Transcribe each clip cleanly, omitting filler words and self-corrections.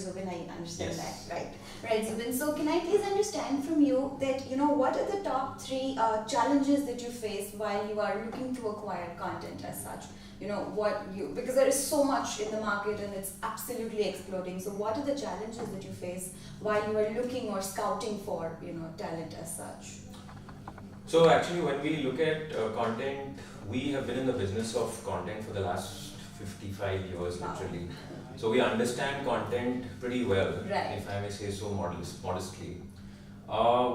Zubin, I understand Yes. that. Right. Right, Zubin. So can I please understand from you that, what are the top three challenges that you face while you are looking to acquire content as such? Because there is so much in the market and it's absolutely exploding. So what are the challenges that you face while you are looking or scouting for, talent as such? So actually, when we look at content, we have been in the business of content for the last 55 years, Wow. literally. So we understand content pretty well, Right. if I may say so modestly.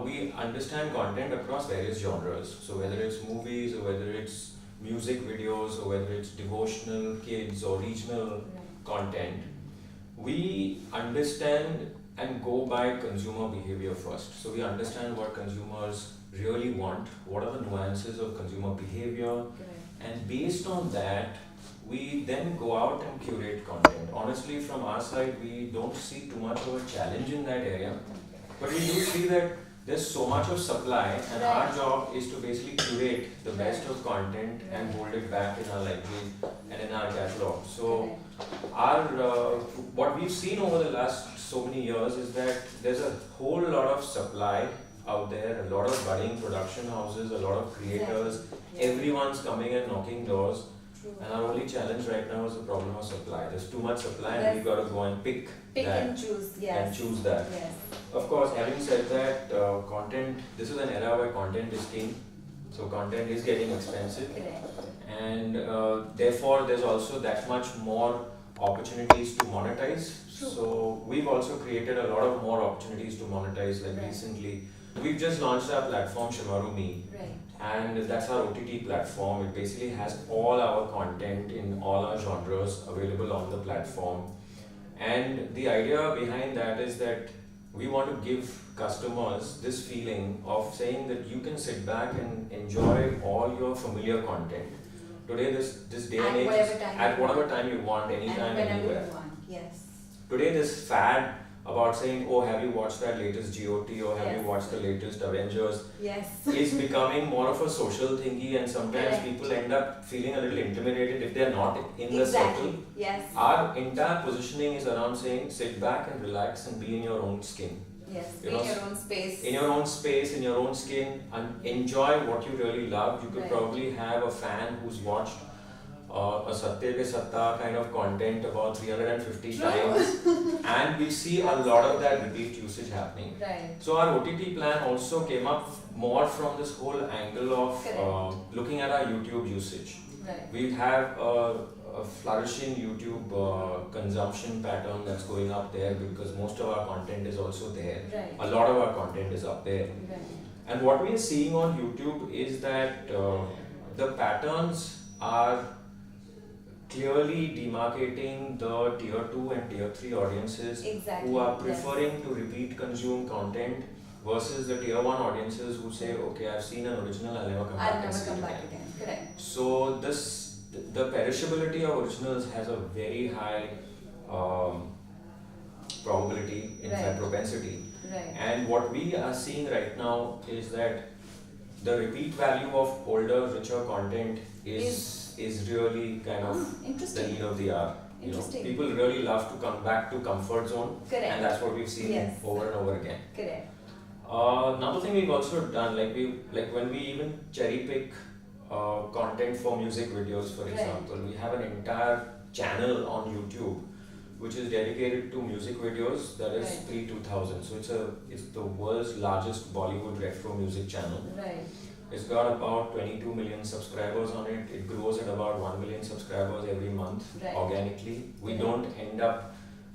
We understand content across various genres. So whether it's movies or whether it's music videos or whether it's devotional, kids or regional Right. content, we understand and go by consumer behavior first. So we understand what consumers really want, what are the nuances of consumer behavior, Correct. and based on that, we then go out and curate content. Honestly, from our side, we don't see too much of a challenge in that area, but we do see that there's so much of supply, and our Right. job is to basically curate the best Right. of content and Right. hold it back in our library and in our catalog. So, Correct. our what we've seen over the last so many years is that there's a whole lot of supply out there, a lot of budding production houses, a lot of creators. Yeah. Everyone's coming and knocking doors. True. And our only challenge right now is the problem of supply. There's too much supply, and Yes. we've got to go and pick Pick that and choose, yes. and choose that. Yes. Of course, having said that, this is an era where content is king. So content is getting expensive, Correct. and therefore there's also that much more opportunities to monetize. True. So we've also created a lot of more opportunities to monetize. Like Right. recently, we've just launched our platform Shemaroo Right. and that's our OTT platform. It basically has all our content in all our genres available on the platform. And the idea behind that is that we want to give customers this feeling of saying that you can sit back and enjoy all your familiar content. Today, this day and age, at whatever time you want, anytime, And whenever anywhere. you want, yes. Today, this fad about saying, oh, have you watched that latest GOT or have Yes. you watched the latest Avengers, Yes. is becoming more of a social thingy, and sometimes Correct. people end up feeling a little intimidated if they're not in the Exactly. circle. Yes. Our entire positioning is around saying sit back and relax and be in your own skin. Yes. You In know, your own space. In your own space, in your own skin, and enjoy what you really love. You could Right. probably have a fan who's watched a Satya Ke Satta kind of content about 350 True. times, and we see a lot of that repeat usage happening. Right. So our OTT plan also came up more from this whole angle of Correct. looking at our YouTube usage. Right. We have a flourishing YouTube consumption pattern that's going up there because most of our content is also there. Right. A lot of our content is up there. Right. And what we are seeing on YouTube is that the patterns are clearly demarcating the tier 2 and tier 3 audiences Exactly. who are Yes. preferring to repeat consume content versus the tier 1 audiences who say, okay, I've seen an original, I'll never come back I'll and never see come it back again. again. Correct. So the perishability of originals has a very high probability, in Right. fact propensity. Right. And what we are seeing right now is that the repeat value of older, richer content is really kind of the Interesting. need of the hour. Interesting. People really love to come back to comfort zone, Correct. and that's what we've seen Yes. over and over again. Correct. Another thing we've also done, like when we even cherry pick content for music videos, for Right. example, we have an entire channel on YouTube which is dedicated to music videos that is Right. pre-2000. So it's the world's largest Bollywood retro music channel. Right. It's got about 22 million subscribers on it. It grows at about 1 million subscribers every month Right. organically. We Right. don't end up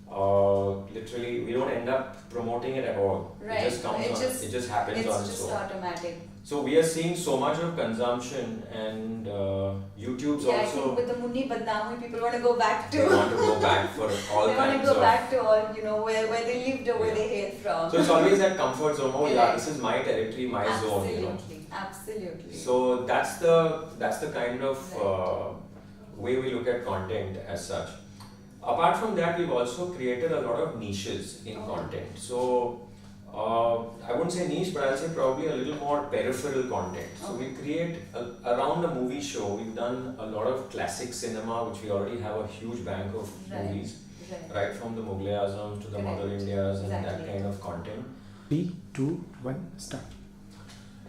we don't end up promoting it at all. Right. It just comes on. It just happens It's on its just own. automatic. So we are seeing so much of consumption, and YouTube's Yeah, I also think with the Munni Badnamu, people want to go back to. they want to go back for all They want kinds to go of. back to all, where they lived or where Yeah. they hail from. So it's always that comfort zone. Oh yeah, Correct. this is my territory, my zone. Absolutely. Absolutely. So that's the kind of way we look at content as such. Apart from that, we've also created a lot of niches in content. So I wouldn't say niche, but I'll say probably a little more peripheral content. So we create around a movie show. We've done a lot of classic cinema, which we already have a huge bank of Right. movies. right from the Mughal Azams to the Mother Indias and that kind of content. 3, 2, 1, start.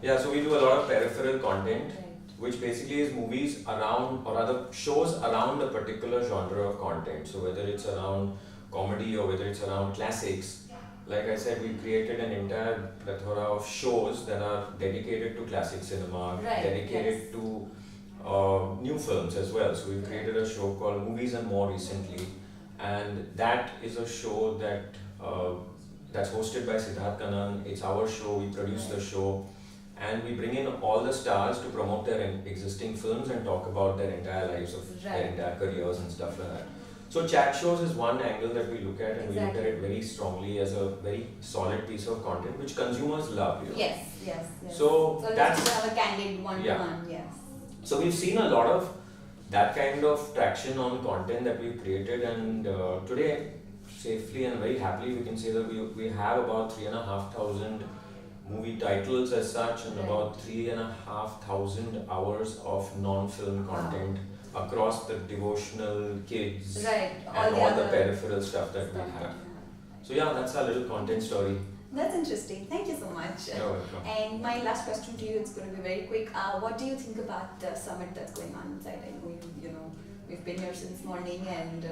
Yeah, so we do a lot of peripheral content, which basically is movies around, or rather shows around a particular genre of content. So whether it's around comedy or whether it's around classics, like I said, we created an entire plethora of shows that are dedicated to classic cinema, dedicated to new films as well. So we've created a show called Movies and More recently, and that is a show that that's hosted by Siddharth Kannan. It's our show, we produce the show, and we bring in all the stars to promote their existing films and talk about their entire lives, of their entire careers and stuff like that. So chat shows is one angle that we look at, and we look at it very strongly as a very solid piece of content which consumers love. You know? Yes. So that's to have a candid one-to-one. Yes. So we've seen a lot of that kind of traction on content that we've created, and today, safely and very happily, we can say that we have about 3,500 movie titles as such, and about 3,500 hours of non-film content across the devotional, kids, and all the peripheral stuff that we have. So yeah, that's our little content story. That's interesting. Thank you so much. You're welcome. And my last question to you, it's going to be very quick. What do you think about the summit that's going on inside? I know we've been here since morning, and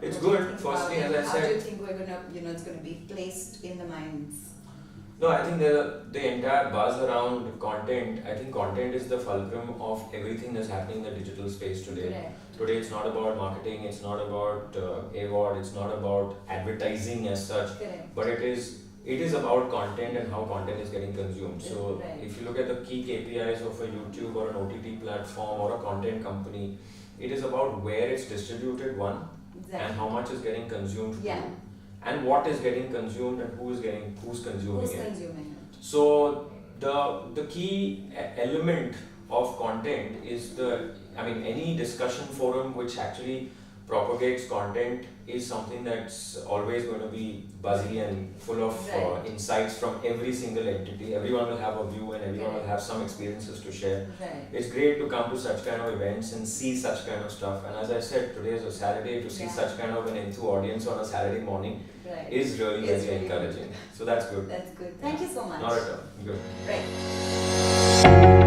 it's good. Firstly, as I said, how do you think we're gonna, it's going to be placed in the minds? No, I think the entire buzz around content, I think content is the fulcrum of everything that's happening in the digital space today. Today it's not about marketing, it's not about AWOD, it's not about advertising as such, but it is about content and how content is getting consumed. So if you look at the key KPIs of a YouTube or an OTT platform or a content company, it is about where it's distributed, one, and how much is getting consumed, two, and what is getting consumed and who's consuming it. So the key element of content is any discussion forum which actually propagates content is something that's always going to be buzzy and full of insights from every single entity. Everyone will have a view and everyone will have some experiences to share. It's great to come to such kind of events and see such kind of stuff. And as I said, today is a Saturday, to see such kind of an enthu audience on a Saturday morning is really very encouraging. So that's good. That's good. Thank you so much. Not at all. Good. Right.